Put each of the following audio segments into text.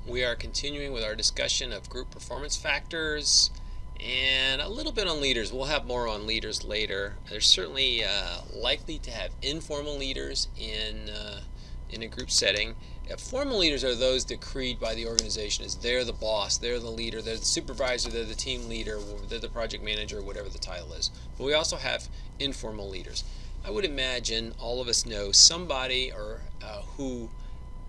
We are continuing with our discussion of group performance factors and a little bit on leaders. We'll have more on leaders later. There's certainly likely to have informal leaders in a group setting. Formal leaders are those decreed by the organization as they're the boss, they're the leader, they're the supervisor, they're the team leader, they're the project manager, whatever the title is. But we also have informal leaders. I would imagine all of us know somebody or who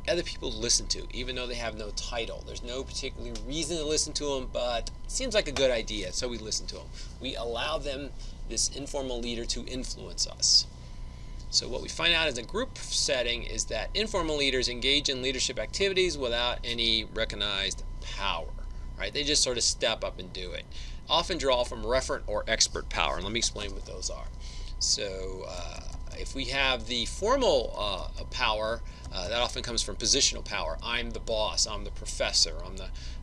other people listen to, even though they have no title. There's no particular reason to listen to them, but it seems like a good idea, so we listen to them. We allow them, this informal leader, to influence us. So what we find out as a group setting is that informal leaders engage in leadership activities without any recognized power. Right? They just sort of step up and do it. Often draw from referent or expert power. And let me explain what those are. So if we have the formal power, that often comes from positional power. I'm the boss. I'm the professor.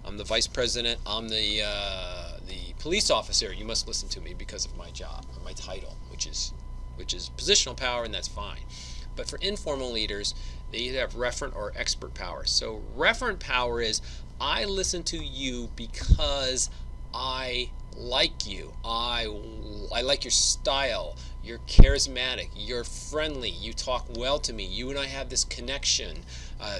I'm the vice president. I'm the police officer. You must listen to me because of my job or my title, which is positional power, and that's fine. But for informal leaders, they either have referent or expert power. So referent power is I listen to you because I like you. I like your style. You're charismatic. You're friendly. You talk well to me. You and I have this connection.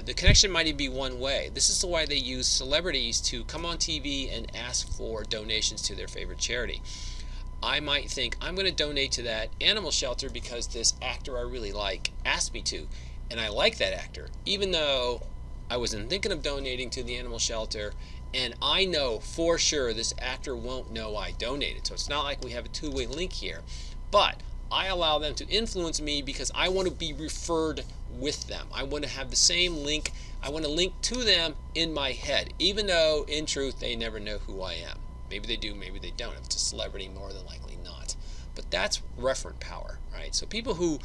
The connection might even be one way. This is why they use celebrities to come on TV and ask for donations to their favorite charity. I might think I'm going to donate to that animal shelter because this actor I really like asked me to, and I like that actor, even though I wasn't thinking of donating to the animal shelter, and I know for sure this actor won't know I donated. So it's not like we have a two-way link here, but I allow them to influence me because I want to be referred with them. I want to have the same link. I want to link to them in my head, even though in truth they never know who I am. Maybe they do, maybe they don't. If it's a celebrity, more than likely not. But that's referent power, right? So people who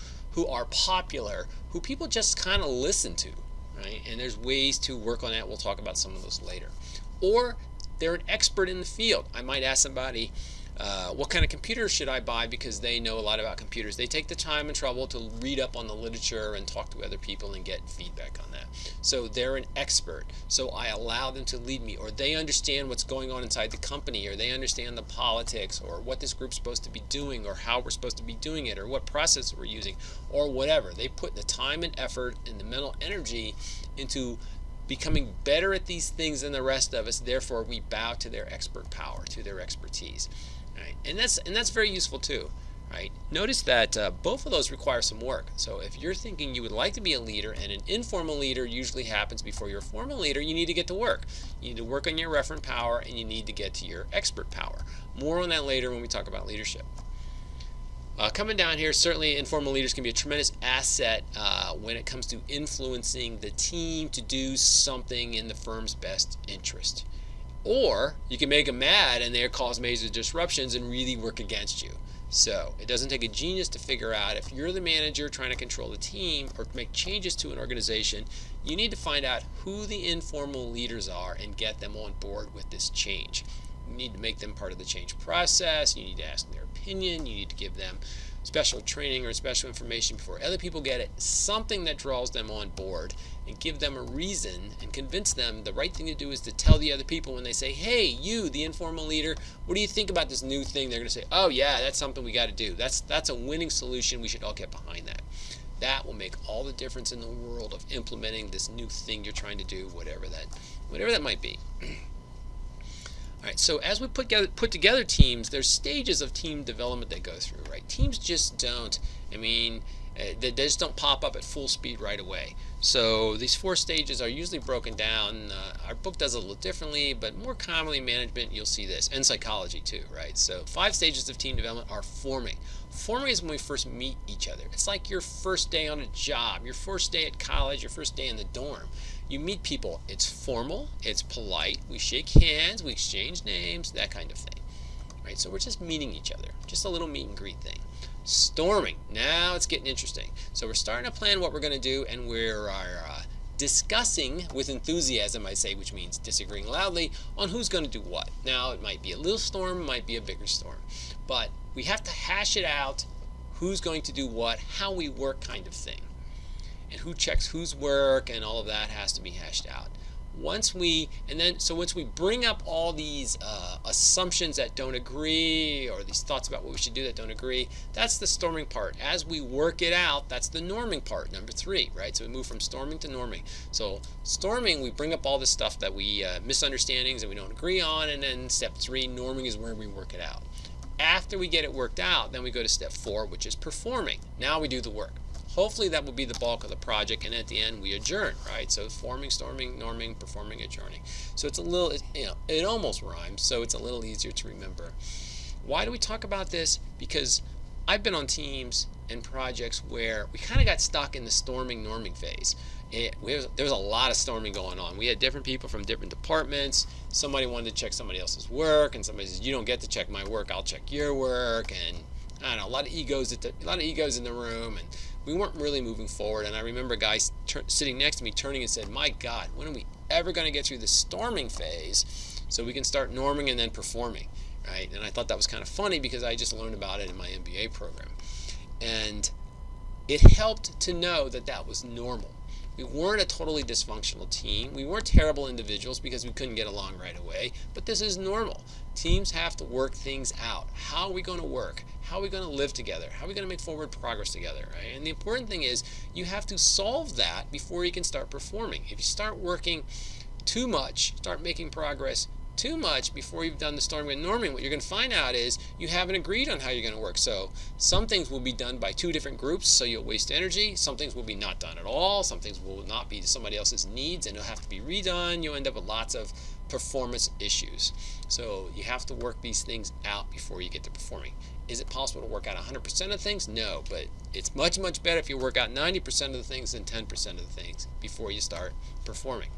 are popular, who people just kind of listen to, right? And there's ways to work on that. We'll talk about some of those later. Or they're an expert in the field. I might ask somebody, what kind of computer should I buy because they know a lot about computers. They take the time and trouble to read up on the literature and talk to other people and get feedback on that. So they're an expert. So I allow them to lead me, or they understand what's going on inside the company, or they understand the politics, or what this group's supposed to be doing, or how we're supposed to be doing it, or what process we're using, or whatever. They put the time and effort and the mental energy into becoming better at these things than the rest of us. Therefore, we bow to their expert power, to their expertise. Right? And that's very useful too. Right? Notice that both of those require some work. So if you're thinking you would like to be a leader, and an informal leader usually happens before you're a formal leader, you need to get to work. You need to work on your referent power, and you need to get to your expert power. More on that later when we talk about leadership. Coming down here, certainly informal leaders can be a tremendous asset when it comes to influencing the team to do something in the firm's best interest. Or you can make them mad and they cause major disruptions and really work against you. So it doesn't take a genius to figure out if you're the manager trying to control the team or make changes to an organization, you need to find out who the informal leaders are and get them on board with this change. You need to make them part of the change process. You need to ask their opinion. You need to give them special training or special information before other people get it, something that draws them on board, and give them a reason and convince them the right thing to do is to tell the other people when they say, hey, you, the informal leader, what do you think about this new thing? They're going to say, oh yeah, that's something we got to do. That's a winning solution. We should all get behind that. That will make all the difference in the world of implementing this new thing you're trying to do, whatever that might be. All right, so as we put together teams, there's stages of team development they go through, right? Teams just don't, they just don't pop up at full speed right away. So these 4 stages are usually broken down. Our book does it a little differently, but more commonly in management, you'll see this, and psychology too, right? So 5 stages of team development are forming. Forming is when we first meet each other. It's like your first day on a job, your first day at college, your first day in the dorm. You meet people. It's formal, it's polite, we shake hands, we exchange names, that kind of thing. Right? So we're just meeting each other, just a little meet and greet thing. Storming. Now it's getting interesting. So we're starting to plan what we're going to do, and we're discussing with enthusiasm, I say, which means disagreeing loudly on who's going to do what. Now it might be a little storm, it might be a bigger storm, but we have to hash it out, who's going to do what, how we work kind of thing. And who checks whose work, and all of that has to be hashed out. Once we bring up all these assumptions that don't agree, or these thoughts about what we should do that don't agree, that's the storming part. As we work it out, that's the norming part, number 3, right? So we move from storming to norming. So storming, we bring up all this stuff that we misunderstandings that we don't agree on, and then step 3, norming, is where we work it out. After we get it worked out, then we go to step 4, which is performing. Now we do the work. Hopefully that will be the bulk of the project, and at the end we adjourn, right? So forming, storming, norming, performing, adjourning. So it's a little, it almost rhymes, so it's a little easier to remember. Why do we talk about this? Because I've been on teams and projects where we kind of got stuck in the storming, norming phase. There was a lot of storming going on. We had different people from different departments. Somebody wanted to check somebody else's work, and somebody says, "You don't get to check my work. I'll check your work." And I don't know, a lot of egos in the room, and we weren't really moving forward. And I remember a guy sitting next to me turning and said, "My God, when are we ever going to get through the storming phase so we can start norming and then performing?" Right? And I thought that was kind of funny because I just learned about it in my MBA program. And it helped to know that that was normal. We weren't a totally dysfunctional team. We weren't terrible individuals because we couldn't get along right away, but this is normal. Teams have to work things out. How are we going to work? How are we going to live together? How are we going to make forward progress together? Right? And the important thing is you have to solve that before you can start performing. If you start working too much, start making progress too much before you've done the storming and norming, what you're going to find out is you haven't agreed on how you're going to work. So some things will be done by 2 different groups, so you'll waste energy. Some things will be not done at all. Some things will not be somebody else's needs and it'll have to be redone. You'll end up with lots of performance issues. So you have to work these things out before you get to performing. Is it possible to work out 100% of things? No, but it's much, much better if you work out 90% of the things than 10% of the things before you start performing.